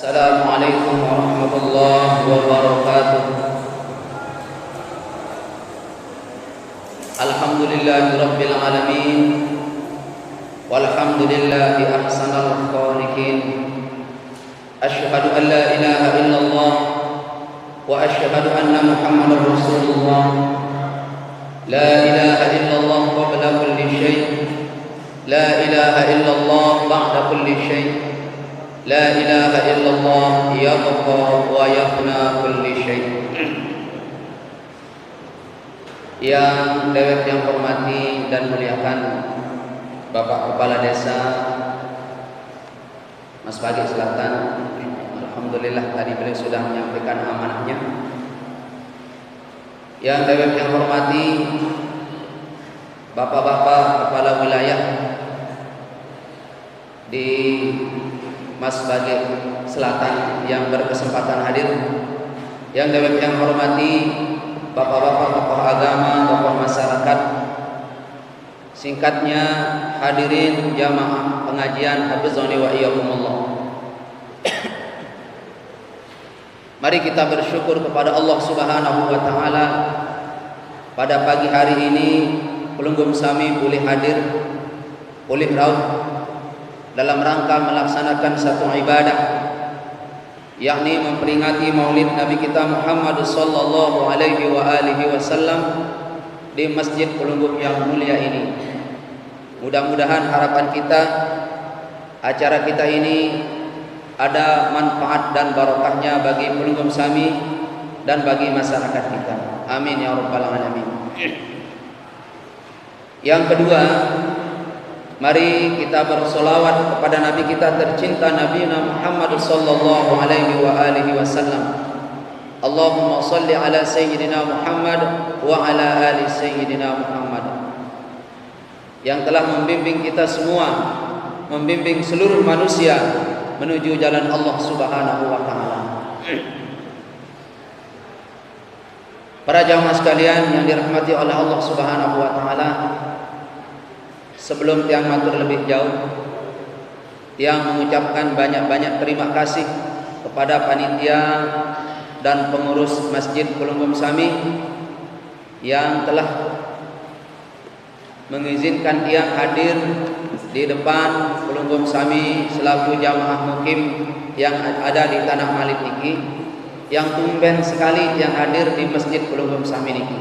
Assalamualaikum warahmatullahi wabarakatuh. Alhamdulillahi rabbil alamin. Walhamdulillahi ahsanal khaliqin. Asyhadu an la ilaha illallah wa asyhadu anna Muhammadar Rasulullah. La ilaha illallah qabla kulli syai'. La ilaha illallah ba'da kulli syai'. La ilaha illallah yabqa wa yafna kulli syai'. Yang dewek yang hormati dan muliakan Bapak Kepala Desa Mas Pagi Selatan, alhamdulillah tadi beliau sudah menyampaikan amanahnya. Yang dewek yang hormati Bapak-bapak kepala wilayah di Mas Bagi Selatan yang berkesempatan hadir, yang dewek yang hormati bapak-bapak tokoh agama, tokoh masyarakat, singkatnya hadirin jamaah pengajian hafizani wa iyyakumullah. Mari kita bersyukur kepada Allah Subhanahu wa taala pada pagi hari ini Pelunggum Sami boleh hadir, boleh rauh dalam rangka melaksanakan satu ibadah, yakni memperingati Maulid Nabi kita Muhammad sallallahu alaihi wa alihi wasallam di Masjid Pelunggum yang mulia ini. Mudah-mudahan harapan kita, acara kita ini ada manfaat dan barokahnya bagi Pelunggum Sami dan bagi masyarakat kita. Amin ya rabbal alamin. Yang kedua, mari kita bersolawat kepada Nabi kita tercinta Nabi Muhammad sallallahu alaihi wa alihi wasallam. Allahumma salli ala sayyidina Muhammad wa ala ali sayyidina Muhammad, yang telah membimbing kita semua, membimbing seluruh manusia menuju jalan Allah Subhanahu wa taala. Para jamaah sekalian yang dirahmati oleh Allah Subhanahu wa taala, sebelum tiang matur lebih jauh, tiang mengucapkan banyak-banyak terima kasih kepada panitia dan pengurus Masjid Pelunggum Sami yang telah mengizinkan tiang hadir di depan Pelunggum Sami selaku jamaah mukim yang ada di Tanah Malik niki, yang tumben sekali tiang hadir di Masjid Pelunggum Sami niki.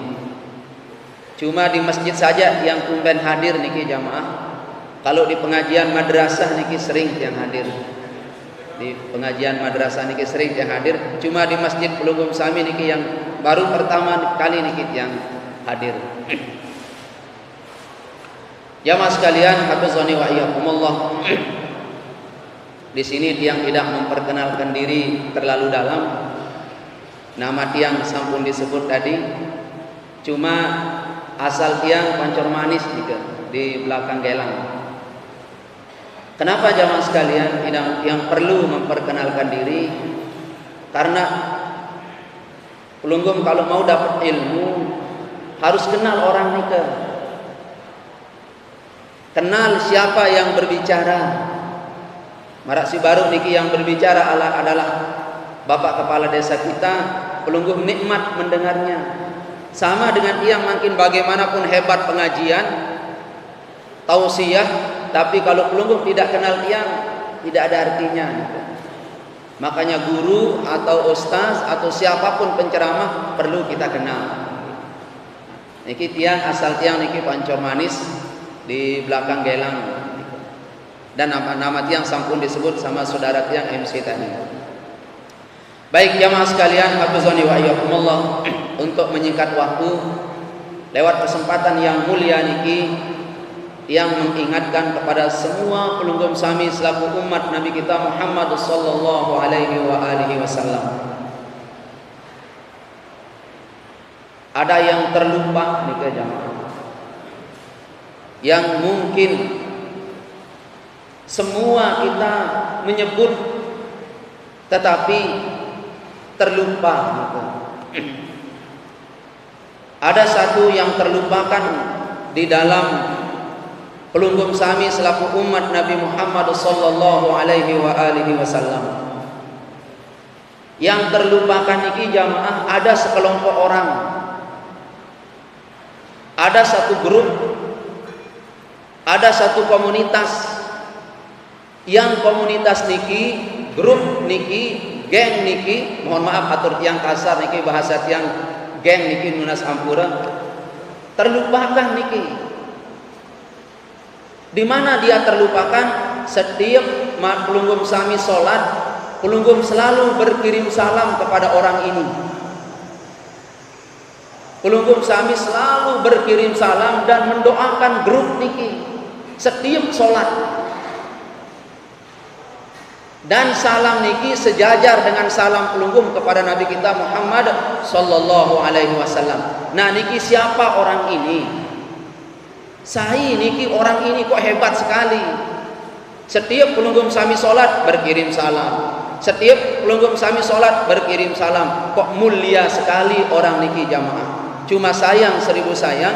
Cuma di masjid saja yang tumben hadir niki jamaah. Kalau di pengajian madrasah niki sering yang hadir. Di pengajian madrasah niki sering yang hadir. Cuma di Masjid Pelunggum Sami niki yang baru pertama kali niki yang hadir. Jamaah sekalian, hafizani wa iyyakumullah. Di sini tiang tidak memperkenalkan diri terlalu dalam. Nama tiang sampun disebut tadi. Cuma asal tiang Pancor Manis juga di belakang Gelang. Kenapa jamaah sekalian yang perlu memperkenalkan diri? Karena Pelunggum kalau mau dapat ilmu harus kenal orang nika. Kenal siapa yang berbicara. Marasi baru niki yang berbicara adalah Bapak Kepala Desa kita. Pelunggum nikmat mendengarnya. Sama dengan tiang makin bagaimanapun hebat pengajian, tausiah, tapi kalau Pelunggum tidak kenal tiang, tidak ada artinya. Makanya guru atau ustaz atau siapapun penceramah perlu kita kenal. Niki tiang asal tiang niki Pancor Manis di belakang Gelang, dan nama tiang sampun disebut sama saudara tiang MC tadi. Baik jamaah sekalian, hafizani wa iyyakumullah, untuk menyingkat waktu, lewat kesempatan yang mulia niki yang mengingatkan kepada semua Pelunggum Sami selaku umat Nabi kita Muhammad sallallahu alaihi wa alihi wasallam. Ada yang terlupa nika jamaah, yang mungkin semua kita menyebut tetapi terlupa gitu. Ada satu yang terlupakan di dalam Pelunggum Sami selaku umat Nabi Muhammad sallallahu alaihi wa alihi wasallam. Yang terlupakan niki jamaah ada sekelompok orang, ada satu grup, ada satu komunitas. Yang komunitas niki, grup niki, geng niki, mohon maaf atur yang kasar niki, bahasa yang geng niki nunas ampura, terlupakan niki. Di mana dia terlupakan? Setiap pelunggum sami sholat, pelunggum selalu berkirim salam kepada orang ini. Pelunggum sami selalu berkirim salam dan mendoakan grup niki setiap sholat. Dan salam niki sejajar dengan salam pelunggum kepada Nabi kita Muhammad sallallahu alaihi wasallam. Nah niki siapa orang ini? Saya niki orang ini kok hebat sekali. Setiap pelunggum sami sholat berkirim salam. Setiap pelunggum sami sholat berkirim salam. Kok mulia sekali orang niki jamaah. Cuma sayang, seribu sayang,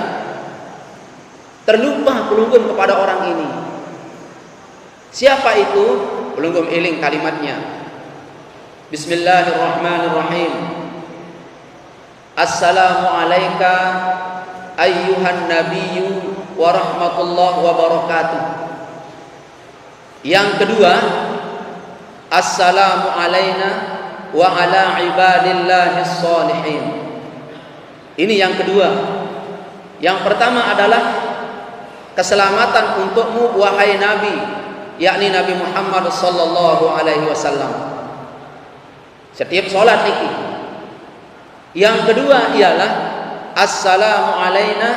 terlupa pelunggum kepada orang ini. Siapa itu? Pelunggum iling kalimatnya. Bismillahirrahmanirrahim. Assalamu alayka ayyuhan nabiyyu wa rahmatullahi wa barakatuh. Yang kedua, assalamu alayna wa ala ibadillahis sholihin. Ini yang kedua. Yang pertama adalah keselamatan untukmu wahai Nabi, yakni Nabi Muhammad sallallahu alaihi wasallam. Setiap salat niki. Yang kedua ialah assalamu alayna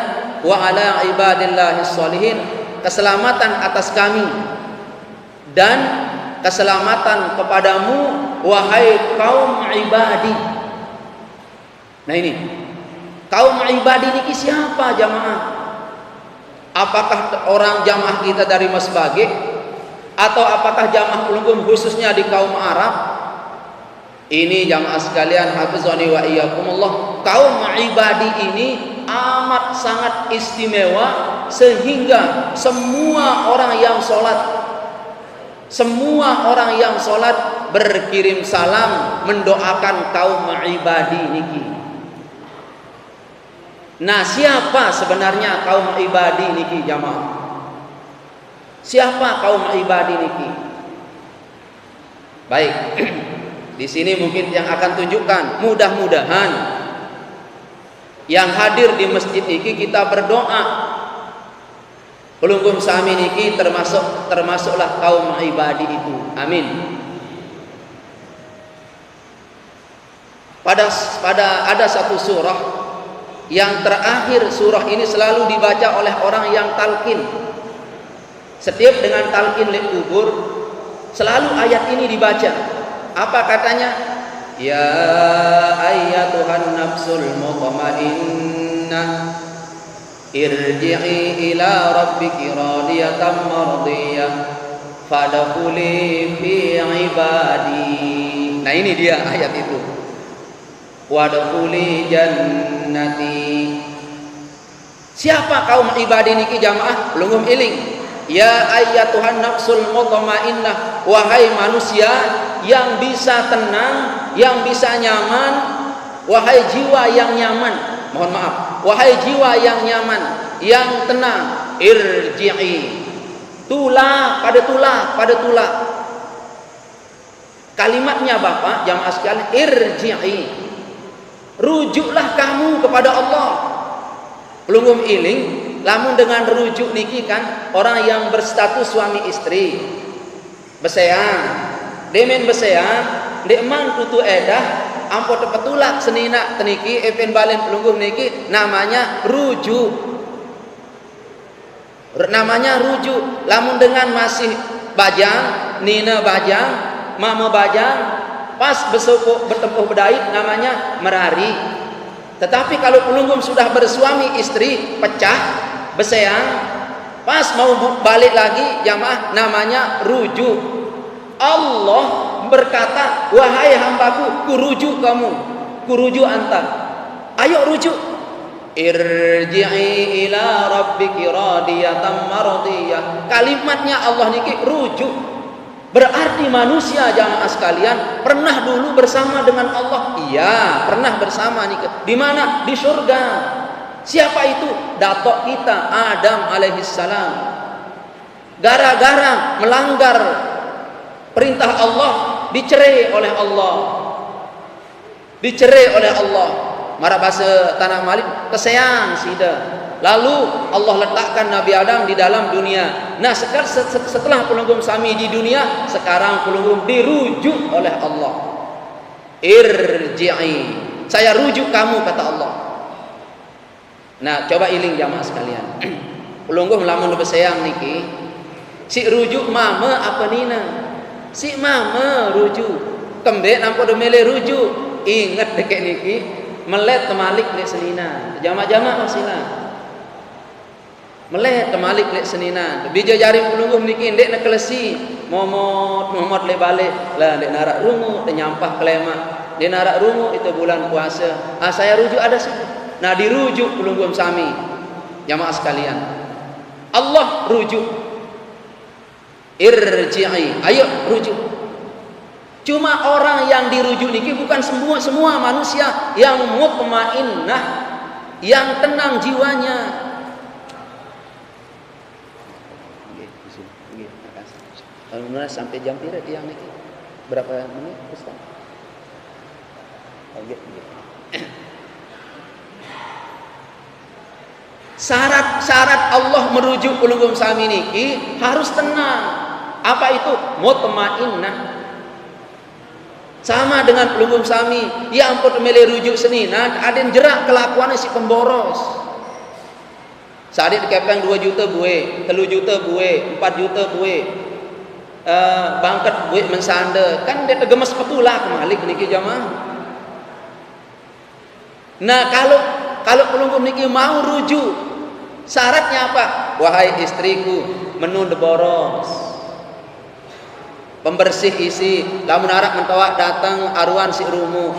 wa ala ibadillahis sholihin, keselamatan atas kami dan keselamatan kepadamu wahai kaum ibadi. Nah ini kaum ibadi niki siapa jamaah? Apakah orang jamaah kita dari Masbage, atau apakah jamaah pelunggum khususnya di kaum Arab? Ini jamaah sekalian, hafizani wa iyyakumullah, kaum ibadi ini amat sangat istimewa sehingga semua orang yang sholat, semua orang yang sholat berkirim salam mendoakan kaum ibadi niki. Nah siapa sebenarnya kaum ibadi niki jamaah? Siapa kaum ibadi niki? Baik, di sini mungkin yang akan tunjukkan, mudah-mudahan yang hadir di masjid niki kita berdoa. Pelunggum sami niki termasuklah kaum ibadi itu. Amin. Pada ada satu surah yang terakhir, surah ini selalu dibaca oleh orang yang talqin. Setiap dengan talqin li kubur selalu ayat ini dibaca. Apa katanya? Ya ayyatuhan nafsul mutmainnah irji'i ila rabbiki radiyatan mardiyah fadkhuli fi ibadi. Nah ini dia ayat itu. Wadkhuli jannati. Siapa kaum ibadi niki jamaah? Pelunggum iling. Ya ayyatuhan nafsul mutmainnah, wahai manusia yang bisa tenang, yang bisa nyaman, wahai jiwa yang nyaman. Mohon maaf, wahai jiwa yang nyaman, yang tenang, irji'i. Pada tula. Kalimatnya Bapak, jamaah sekalian, irji'i. Rujuklah kamu kepada Allah. Pelunggum iling, lamun dengan rujuk niki kan orang yang berstatus suami istri. Besean, demen besean, dekman tutu edah, ampun tepetulak senina teniki epen balen pelunggum niki namanya rujuk. Namanya rujuk. Lamun dengan masih bajang, nina bajang, mama bajang, pas bertempuh berdait namanya merari. Tetapi kalau pelunggum sudah bersuami istri, pecah, beseang, pas mau balik lagi jamaah namanya rujuk. Allah berkata, wahai hambaku, kurujuk kamu, kurujuk antar. Ayo rujuk. Irji'i ila rabbiki radiyatan mardiyah. Kalimatnya Allah niki rujuk. Berarti manusia jamaah sekalian pernah dulu bersama dengan Allah. Iya, pernah bersama nih. Di mana? Di surga. Siapa itu? Datuk kita Adam alaihissalam. Gara-gara melanggar perintah Allah, dicerai oleh Allah. Dicerai oleh Allah. Mara bahasa tanah Malik, keseang sida. Lalu Allah letakkan Nabi Adam di dalam dunia. Nah, setelah pelunggum sami di dunia, sekarang pelunggum dirujuk oleh Allah. Irji'i, saya rujuk kamu, kata Allah. Nah, coba iling jamaah sekalian. Pelunggum lamun beseyang niki, si rujuk mama apa nina? Si mama rujuk. Kembali nampak demele rujuk. Ingat deket niki, melet temalik lek senina. Jamaah-jamaah masila. Melet temalik lek senina. Bija jari pelunggum niki ndek nak kelesi. Momot le balik. Lah ndek narak rungu, te nyampah kelema. Ndek narak rungu itu bulan puasa. Ah, saya rujuk ada sih. Nah, dirujuk pelunggum sami. Jamaah sekalian. Allah rujuk. Irji'i. Ayo rujuk. Cuma orang yang dirujuk niki bukan semua manusia yang mutmainnah, yang tenang jiwanya. Alhamdulillah sampai jam pira tiang niki? Berapa menit Ustaz? Syarat Allah merujuk pelunggum sami niki harus tenang. Apa itu? Mutmainnah. Sama dengan pelunggum sami, ya ampun mele rujuk senina, ada yang jerak kelakuannya si pemboros. Sadik dikepeng 2 juta buwe, 3 juta buwe, 4 juta buwe. Bangkat buwe mensanda, kan dia tegemes petulah kemalik niki jamaah. Nah, kalau pelunggum niki mau rujuk, syaratnya apa? Wahai istriku, menu boros. Pembersih isi, lamun arak mentawak datang aruan si rumu.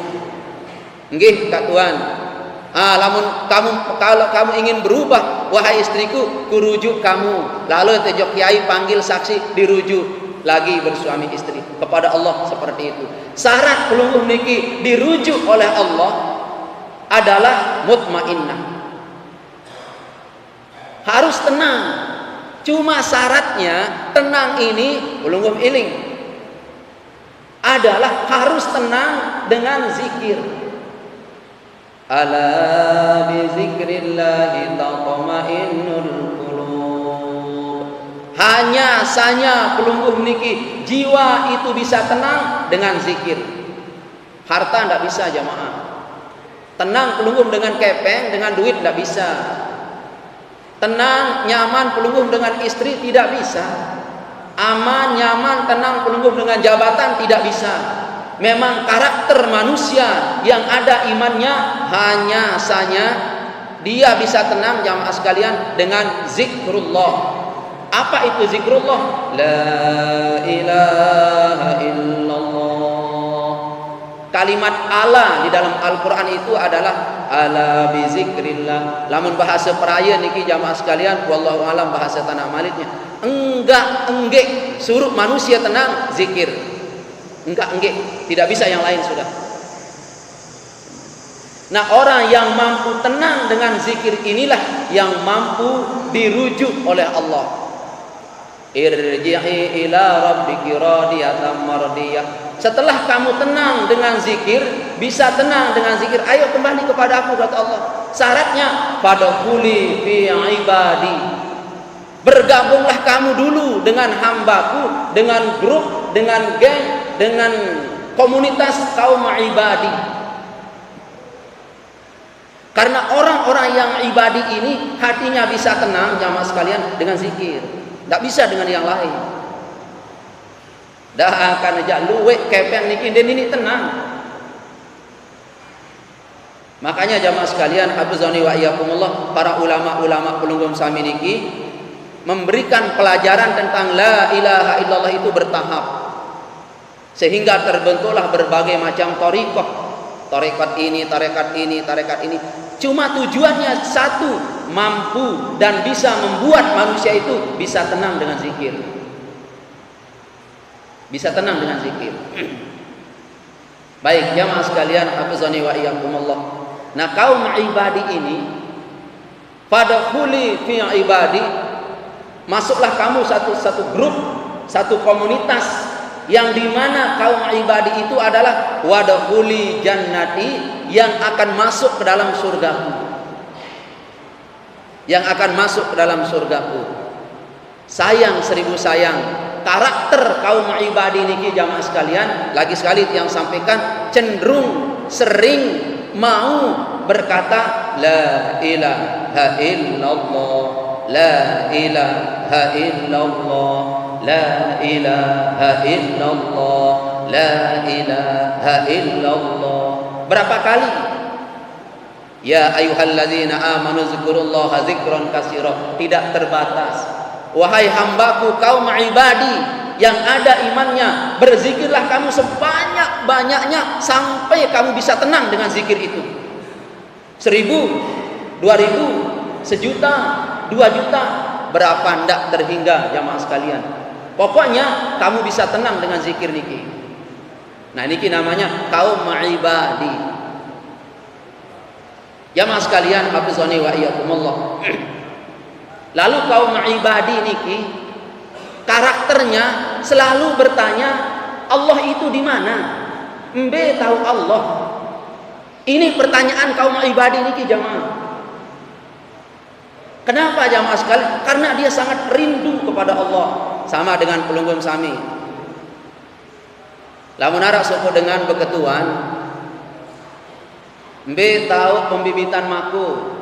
Nggih Kak Tuan. Kalau kamu ingin berubah, wahai istriku, kurujuk kamu. Lalu tejok kiai panggil saksi, dirujuk lagi bersuami istri kepada Allah seperti itu. Syarat pelunggum niki dirujuk oleh Allah adalah mutmainnah. Harus tenang. Cuma syaratnya tenang ini pelunggum iling adalah harus tenang dengan zikir. Ala bi zikrillahi tatma'innul qulub. Hanya saja pelunggum niki jiwa itu bisa tenang dengan zikir. Harta tidak bisa jamaah. Tenang pelunggum dengan kepeng, dengan duit tidak bisa. Tenang nyaman pelunggum dengan istri tidak bisa. Aman, nyaman, tenang pelunggum dengan jabatan tidak bisa. Memang karakter manusia yang ada imannya hanya saja dia bisa tenang jamaah sekalian dengan zikrullah. Apa itu zikrullah? La ilaha illallah. Kalimat Allah di dalam Al-Quran itu adalah ala bi zikrillah. Lamun bahasa peraya niki jamaah sekalian, wallahu alam bahasa tanah Maliknya. Enggak, suruh manusia tenang, zikir. Enggak, tidak bisa yang lain sudah. Nah, orang yang mampu tenang dengan zikir inilah yang mampu dirujuk oleh Allah. Irji'i ila rabbiki radiyatan mardiyah. Setelah kamu tenang dengan zikir, bisa tenang dengan zikir, ayo kembali kepada aku, kata Allah. Syaratnya fadkhuli fi ibadi. Bergabunglah kamu dulu dengan hambaku, dengan grup, dengan geng, dengan komunitas kaum ibadi. Karena orang-orang yang ibadi ini hatinya bisa tenang jamaah sekalian dengan zikir. Tidak bisa dengan yang lain. Dah akan aja luwek kepeng niki den ini tenang. Makanya jamaah sekalian, hafizani wa iyyakumullah, para ulama-ulama pelunggum sami niki memberikan pelajaran tentang la ilaha illallah itu bertahap, sehingga terbentuklah berbagai macam thariqah. Tarekat ini, tarekat ini, tarekat ini. Cuma tujuannya satu, mampu dan bisa membuat manusia itu bisa tenang dengan zikir. bisa tenang dengan zikir. Baik, jamaah sekalian, hafizani wa iyyakumullah. Nah, kaum ibadi ini, fadkhuli fi ibadi, masuklah kamu satu grup, satu komunitas yang dimana kaum ibadi itu adalah wadkhuli jannati, yang akan masuk ke dalam surgaku, yang akan masuk ke dalam surgaku. Sayang, seribu sayang, karakter kaum ibadi niki jamaah sekalian, lagi sekali yang sampaikan, cenderung sering mau berkata la ilaha illallah, la ilaha illallah, la ilaha illallah, la ilaha illallah. Berapa kali? Ya ayyuhalladzina amanu dzkurullaha dzikran katsira, tidak terbatas. Wahai hambaku kaum ibadi yang ada imannya, berzikirlah kamu sebanyak-banyaknya sampai kamu bisa tenang dengan zikir itu. 1000, 2000, 1.000.000, 2.000.000, berapa ndak terhingga jamaah sekalian. Pokoknya kamu bisa tenang dengan zikir niki. Nah, niki namanya kaum ibadi. Jamaah sekalian, hafizani wa iyyakumullah. Lalu kaum ibadi niki karakternya selalu bertanya, Allah itu di mana? Mbe tahu Allah. Ini pertanyaan kaum ibadi niki jamaah. Kenapa jamaah sekalian? Karena dia sangat rindu kepada Allah, sama dengan pelunggum sami. Lamun arak suku dengan beketuan, mbe tahu pembibitan maku.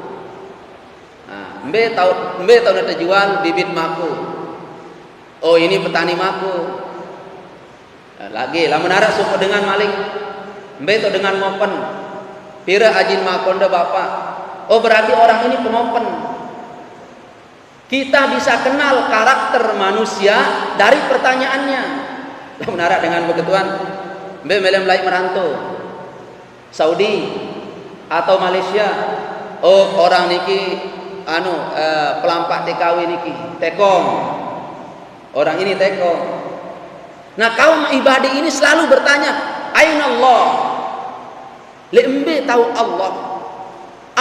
Mbe tahu nanti jual bibit maku. Oh, ini petani maku. Lagi lamun arak suku dengan maling, mbe tahu dengan mopen. Pira ajin makonda bapak. Oh, berarti orang ini pemopen. Kita bisa kenal karakter manusia dari pertanyaannya. Lamun arak dengan beketuan, mbe melem lai merantau Saudi atau Malaysia. Oh, orang niki pelampak TKW niki, tekong. Orang ini tekong. Nah, kaum ibadi ini selalu bertanya, aina Allah? Lembe tahu Allah.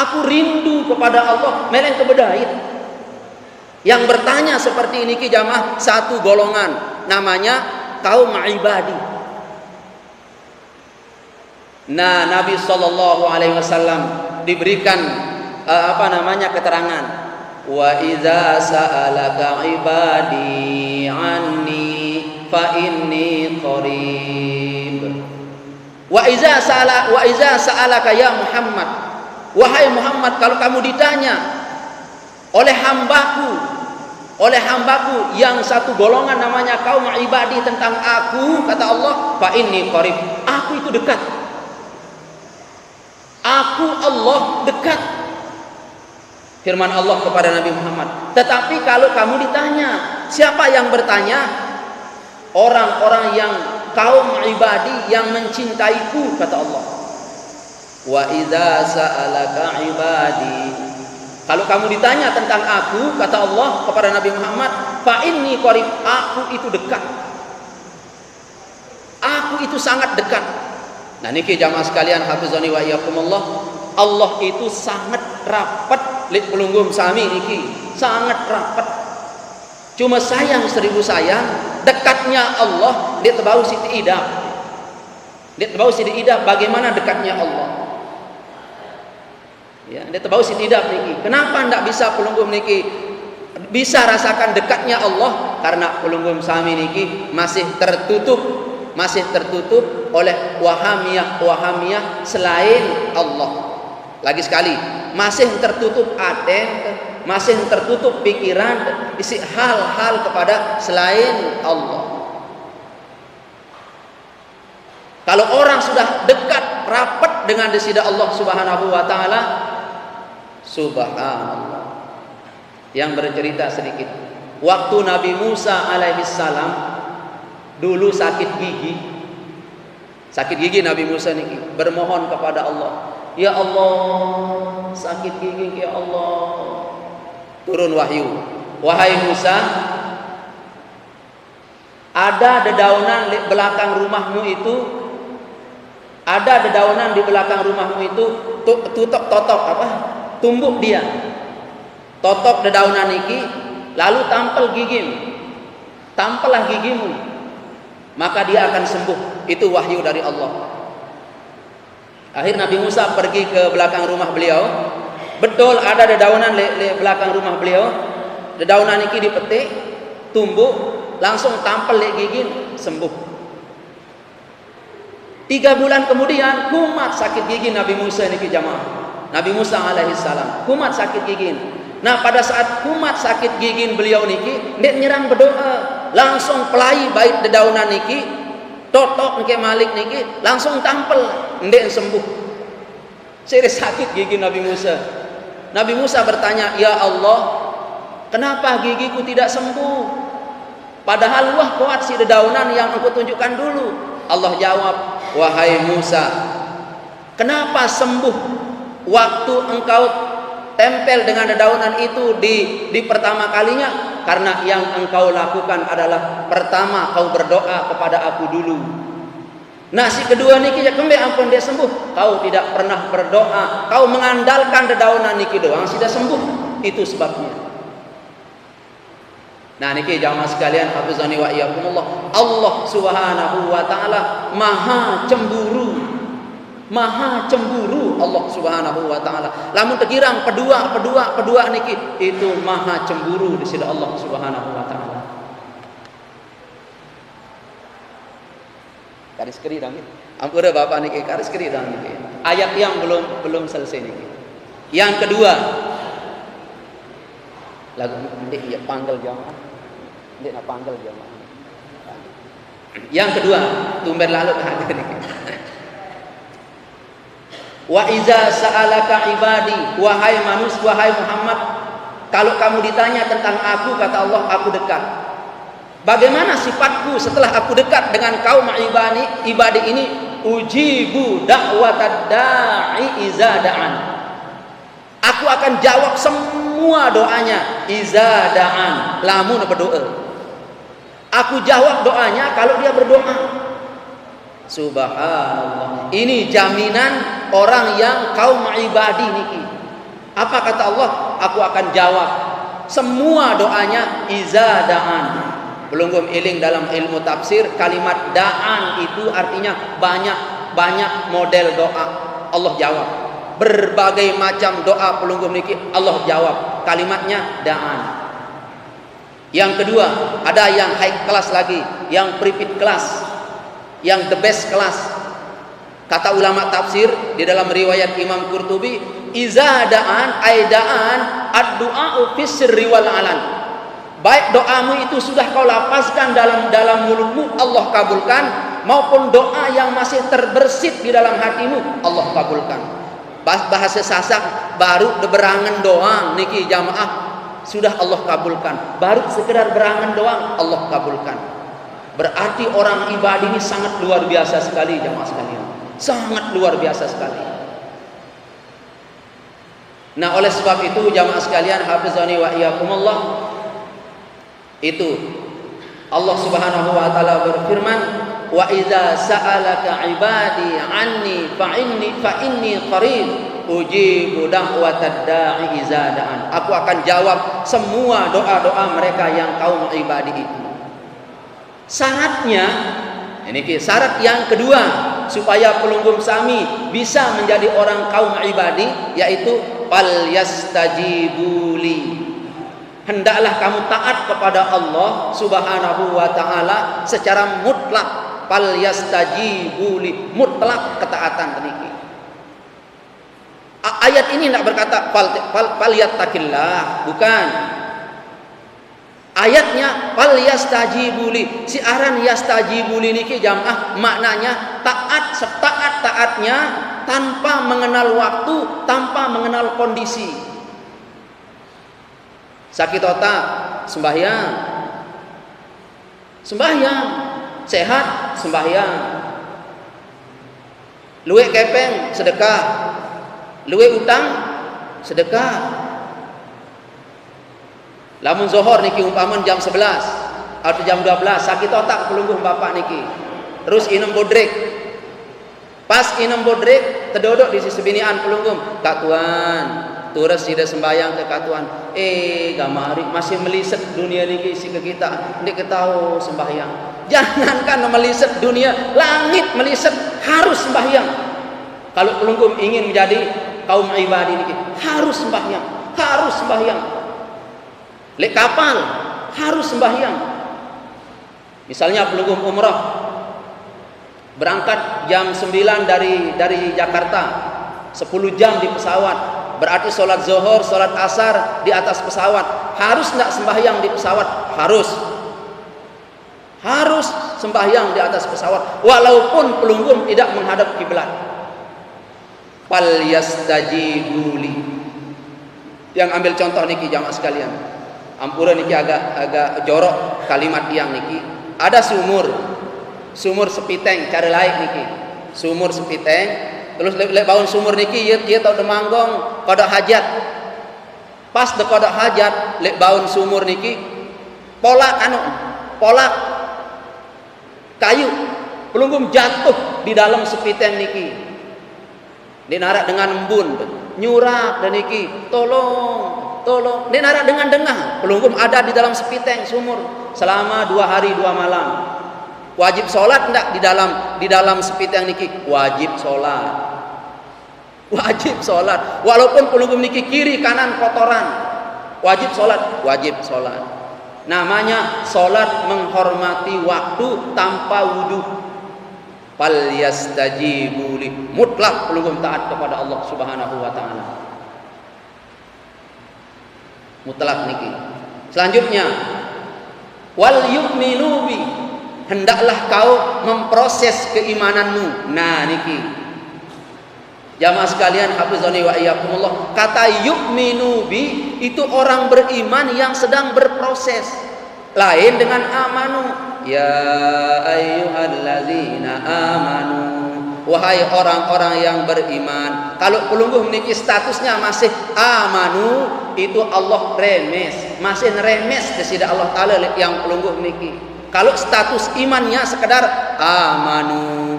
Aku rindu kepada Allah, meleng kebedait. Yang bertanya seperti ini ki jamaah satu golongan, namanya kaum ibadi. Nah, Nabi sallallahu alaihi wasallam diberikan keterangan, wa idza sa'alaka ibadi anni fa inni qarib. Wa idza sa'alaka ya Muhammad, wahai Muhammad, kalau kamu ditanya oleh hambaku yang satu golongan namanya kaum ibadi tentang aku, kata Allah, fa inni qarib, aku itu dekat. Aku Allah dekat. Firman Allah kepada Nabi Muhammad. Tetapi kalau kamu ditanya, siapa yang bertanya? Orang-orang yang kaum ibadi yang mencintaiku, kata Allah. Wa idza sa'alaka ibadi, kalau kamu ditanya tentang aku, kata Allah kepada Nabi Muhammad, fa inni qarib, aku itu dekat. Aku itu sangat dekat. Nah, niki jamaah sekalian, hafizani wa iyyakumullah, Allah itu sangat rapat. Lid pelunggum sami niki sangat rapat. Cuma sayang, seribu sayang, dekatnya Allah dia terbau siti idap. Dia terbau siti idap, bagaimana dekatnya Allah? Ya, dia terbau siti idap niki. Kenapa ndak bisa pelunggum niki bisa rasakan dekatnya Allah? Karena pelunggum sami niki masih tertutup oleh wahamiyah selain Allah. Lagi sekali, masih tertutup hati, masih tertutup pikiran, isi hal-hal kepada selain Allah. Kalau orang sudah dekat, rapat dengan desida Allah Subhanahu wa taala, subhanallah. Yang bercerita sedikit, waktu Nabi Musa alaihissalam dulu sakit gigi Nabi Musa niki bermohon kepada Allah, ya Allah, sakit gigi ya Allah. Turun wahyu, wahai Musa, Ada dedaunan di belakang rumahmu itu, ada dedaunan di belakang rumahmu itu, totok apa? Tumbuk dia. Totok dedaunan iki, lalu tampel gigim. Tampellah gigimu, maka dia akan sembuh. Itu wahyu dari Allah. Akhir Nabi Musa pergi ke belakang rumah beliau. Betul ada dedaunan di belakang rumah beliau. Dedaunan iki dipetik, tumbuk, langsung tampel di gigi, sembuh. 3 bulan kemudian kumat sakit gigi Nabi Musa niki jamaah. Nabi Musa alaihissalam kumat sakit gigi. Nah, pada saat kumat sakit gigi beliau niki, ndek nyerang berdoa, langsung pelai bait dedaunan niki, totok niki malik niki, langsung tampel, ndek sembuh. Serius sakit gigi Nabi Musa. Nabi Musa bertanya, "Ya Allah, kenapa gigiku tidak sembuh? Padahal wah kuat si dedaunan yang aku tunjukkan dulu." Allah jawab, "Wahai Musa, kenapa sembuh waktu engkau tempel dengan dedaunan itu di pertama kalinya? Karena yang engkau lakukan adalah pertama kau berdoa kepada aku dulu. Nah, si kedua niki ya kembe ampun dia sembuh. Kau tidak pernah berdoa, kau mengandalkan dedaunan niki doang sudah sembuh. Itu sebabnya." Nah, niki jamaah sekalian, hafizani wa iyyakumullah. Allah Subhanahu wa taala maha cemburu. Maha cemburu Allah Subhanahu wa taala. Lamun tegirang pedua niki itu maha cemburu di sisi Allah Subhanahu wa taala. Garis keri dong. Ampura Bapak niki garis keri dong niki. Ayat yang belum selesai niki. Yang kedua, lagu ndik ya panggil jamaah. Ndik nak panggil jamaah. Yang kedua, tumben lalu ada niki. Wa iza sa'alaka ibadi, wahai manusia, wahai Muhammad, kalau kamu ditanya tentang aku, kata Allah, aku dekat. Bagaimana sifatku setelah aku dekat dengan kaum ibadi ini? Ujibu da'watad da'i iza da'an. Aku akan jawab semua doanya iza da'an, lamun berdoa. Aku jawab doanya kalau dia berdoa. Subhanallah. Ini jaminan orang yang kaum ibadi niki. Apa kata Allah? Aku akan jawab semua doanya iza da'an. Belum iling dalam ilmu tafsir, kalimat da'an itu artinya banyak model doa. Allah jawab. Berbagai macam doa pelunggum niki Allah jawab. Kalimatnya da'an. Yang kedua, ada yang high class lagi, yang private class, yang the best class. Kata ulama tafsir di dalam riwayat Imam Qurtubi, iza da'an aidaan ad-du'a fi sirri wal alan. Baik doamu itu sudah kau lapaskan dalam mulutmu, Allah kabulkan, maupun doa yang masih terbersit di dalam hatimu, Allah kabulkan. Bahasa Sasak baru berangan doang niki jamaah sudah Allah kabulkan. Baru sekedar berangan doang Allah kabulkan. Berarti orang ibadah ini sangat luar biasa sekali jamaah sekalian. Sangat luar biasa sekali. Nah, oleh sebab itu jamaah sekalian, hafizani wa iyyakumullah, itu Allah Subhanahu wa taala berfirman, wa idza sa'alaka ibadi anni fa inni qarib ujibu da'watad da'i iza da'an. Aku akan jawab semua doa-doa mereka yang kaum ibadi itu. Syaratnya, ini syarat yang kedua supaya pelunggum sami bisa menjadi orang kaum ibadi, yaitu fal yastajibuli. Hendaklah kamu taat kepada Allah Subhanahu wa taala secara mutlak. Fal yastajibuli, mutlak ketaatan niki. Ayat ini tidak berkata fal yattaqillah, bukan. Ayatnya fal yastajibuli. Si aran yastajibuli niki jamaah maknanya taatnya tanpa mengenal waktu, tanpa mengenal kondisi. Sakit otak sembahyang, sehat sembahyang, luwe kepeng sedekah, luwe utang sedekah. Lamun zuhur niki umpaman jam 11, atau jam 12 sakit otak pelungguh bapak niki. Terus inem bodrek. Pas inem bodrek terduduk di sisi binian pelungguh. Kak Tuan, terus tidak sembahyang ke katuan. Gamari masih meliset dunia niki si ke kita. Ndik ketahu sembahyang. Jangankan meliset dunia, langit meliset harus sembahyang. Kalau pelungguh ingin menjadi kaum ibadi niki harus sembahyang, harus sembahyang. Lek kapal harus sembahyang. Misalnya pelungguh umrah berangkat jam 9 dari Jakarta, 10 jam di pesawat, berarti sholat zuhur, sholat asar di atas pesawat. Harus tidak sembahyang di pesawat? Harus sembahyang di atas pesawat, walaupun pelungguh tidak menghadap kiblat. Fal yastajibu li. Yang ambil contoh niki jamaah sekalian. Ampura niki agak jorok kalimat yang niki. Ada sumur sepiteng cara lain niki. Sumur sepiteng, terus lek baun sumur niki dia tau demanggong kodok hajat. Pas de kodok hajat lek baun sumur niki polak kayu pelunggum jatuh di dalam sepiteng niki. Dinarak dengan embun, nyurak dan niki, tolong. Dinarak dengan dengah, pelunggum ada di dalam sepiteng sumur selama 2 hari 2 malam. Wajib sholat enggak di dalam sepiteng niki? Wajib sholat. Walaupun pelunggum niki kiri kanan kotoran, wajib sholat. Namanya sholat menghormati waktu tanpa wudu. Fal yastajibu li. Mutlak pelungguh taat kepada Allah Subhanahu wa taala. Mutlak niki. Selanjutnya wal yu'minu bi. Hendaklah kau memproses keimananmu. Nah niki. Jamaah sekalian hafizani wa iyyakumullah, kata yu'minu bi itu orang beriman yang sedang berproses. Lain dengan amanu. Ya ayyuhallazina amanu, wahai orang-orang yang beriman. Kalau pelungguh memiliki statusnya masih amanu, itu Allah remes, masih remes tidak Allah Ta'ala yang pelungguh memiliki. Kalau status imannya sekedar amanu.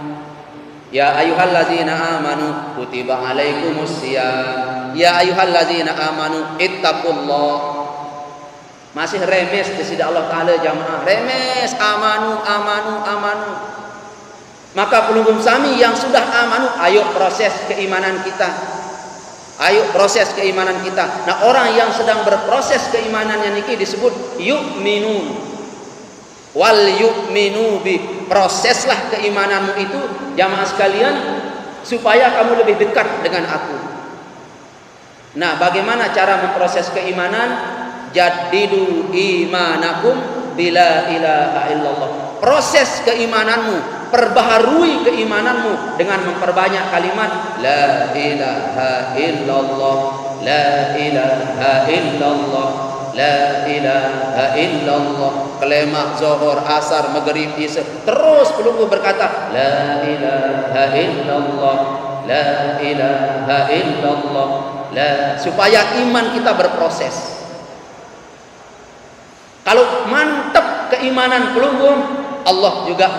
Ya ayyuhallazina amanu kutiba alaikumusiyam. Ya ayyuhallazina amanu ittaqullah. Masih remes tidak Allah Ta'ala jamaah. Remes amanu. Maka pelungguh sami yang sudah amanu, ayo proses keimanan kita. Nah orang yang sedang berproses keimanannya niki disebut yu'minun. Wal yu'minu bi. Proseslah keimananmu itu jamaah sekalian supaya kamu lebih dekat dengan aku. Nah bagaimana cara memproses keimanan? Jaddidu imanakum bila ilaha illallah. Proses keimananmu, perbaharui keimananmu dengan memperbanyak kalimat la ilaha illallah, la ilaha illallah, la ilaha illallah. Kelemak zuhur, asar, maghrib, isya, terus pelungguh berkata la ilaha illallah, la ilaha illallah, supaya iman kita berproses. Kalau mantap keimanan pelungguh, Allah juga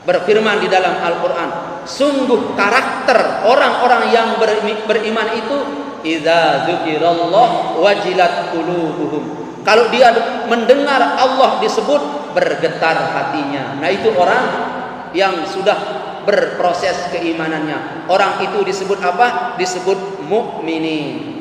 berfirman di dalam Al-Quran, sungguh karakter orang-orang yang beriman itu idza dzukirallah wajilat qulubuhum. Kalau dia mendengar Allah disebut, bergetar hatinya. Nah itu orang yang sudah berproses keimanannya. Orang itu disebut apa? Disebut mukminin.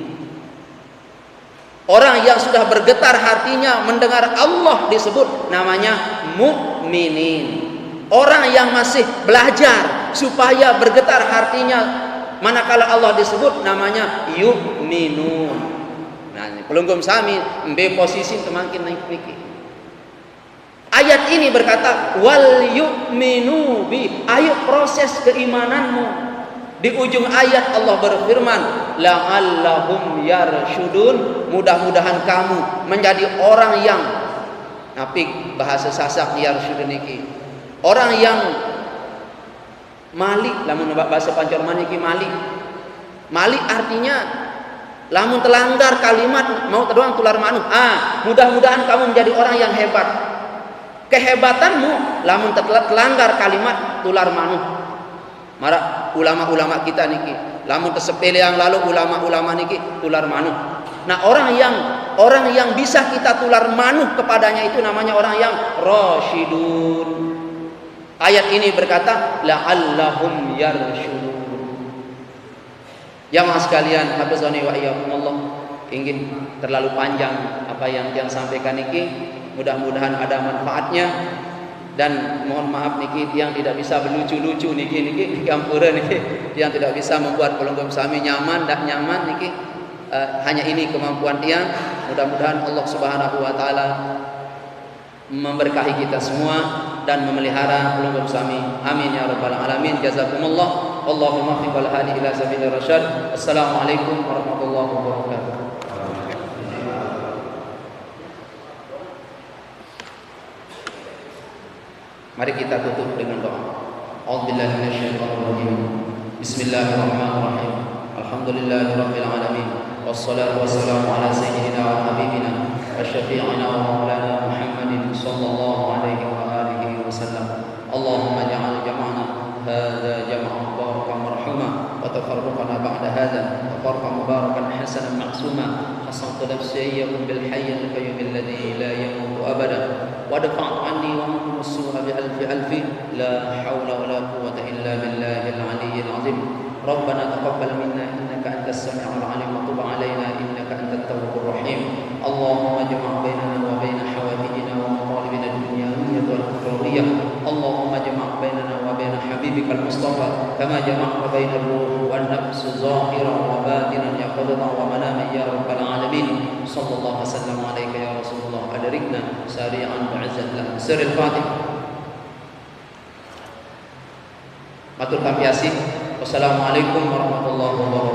Orang yang sudah bergetar hatinya mendengar Allah disebut namanya mukminin. Orang yang masih belajar supaya bergetar hatinya manakala Allah disebut namanya yu'minun. Nah, pelunggum sami mbe posisi kemakin naik. Ayat ini berkata wal yu'minu bi. Ayo proses keimananmu. Di ujung ayat Allah berfirman la'allahum yarshudun, mudah-mudahan kamu menjadi orang yang napik bahasa Sasak yarshudun iki. Orang yang malik, lamun bahasa Pancorman iki malik. Malik artinya lamun telanggar kalimat mau terdoang tular manu. Mudah-mudahan kamu menjadi orang yang hebat. kehebatanmu lamun terlanggar kalimat tular manuh. Mara ulama-ulama kita niki, lamun tersepele yang lalu ulama-ulama niki tular manuh. Nah, orang yang bisa kita tular manuh kepadanya itu namanya orang yang rasyidun. Ayat ini berkata la'allahum yarsyudun. Jamaah sekalian, hafizani wa iyyakumullah. Ingin terlalu panjang apa yang sampaikan niki, mudah-mudahan ada manfaatnya. Dan mohon maaf niki yang tidak bisa berlucu-lucu niki ampura niki yang tidak bisa membuat pelungguh sami nyaman dan nyaman niki. Hanya ini kemampuan tiang. Mudah-mudahan Allah Subhanahu wa taala memberkahi kita semua dan memelihara pelungguh sami. Amin ya rabbal alamin. Jazakumullah. Allahumma wal hadi ila sabilir rasyad. Assalamualaikum warahmatullahi wabarakatuh. Mari kita tutup dengan doa. A'udzubillahi minasyaitonir rajim. Bismillahirrahmanirrahim. Alhamdulillahirabbil alamin. Wassalatu wassalamu ala sayyidina wa habibina wa syafi'ina wa maulana Muhammadin sallallahu alaihi wa alihi wasallam. Allahumma ja'al jam'ana hadza jam'an mubarakan marhuma wa tafarraqana ba'da hadza tafarruqan mubarakan hasanan ma'suma. Hasantu nafsi bil hayyil qayyum alladhi la yamutu abada. وادفع عني وعنكم السوء بألف ألف لا حول ولا قوة إلا بالله العلي العظيم. ربنا تقبل منا إنك أنت السميع العليم وتب علينا إنك أنت التواب الرحيم. اللهم اجمع بيننا وبين حوائجنا ومطالبنا الدنيوية والأخروية. اللهم اجمع بيننا وبين حبيبك المصطفى كما جمعت بين الروح والنفس ظاهرا وباطنا يقظة ومناما يا رب العالمين. صلى الله وسلم عليك يا رسول الله. أدركنا سريعا بعزة الله. سر الفاتحة. Matur kami asih. Wassalamualaikum warahmatullahi wabarakatuh.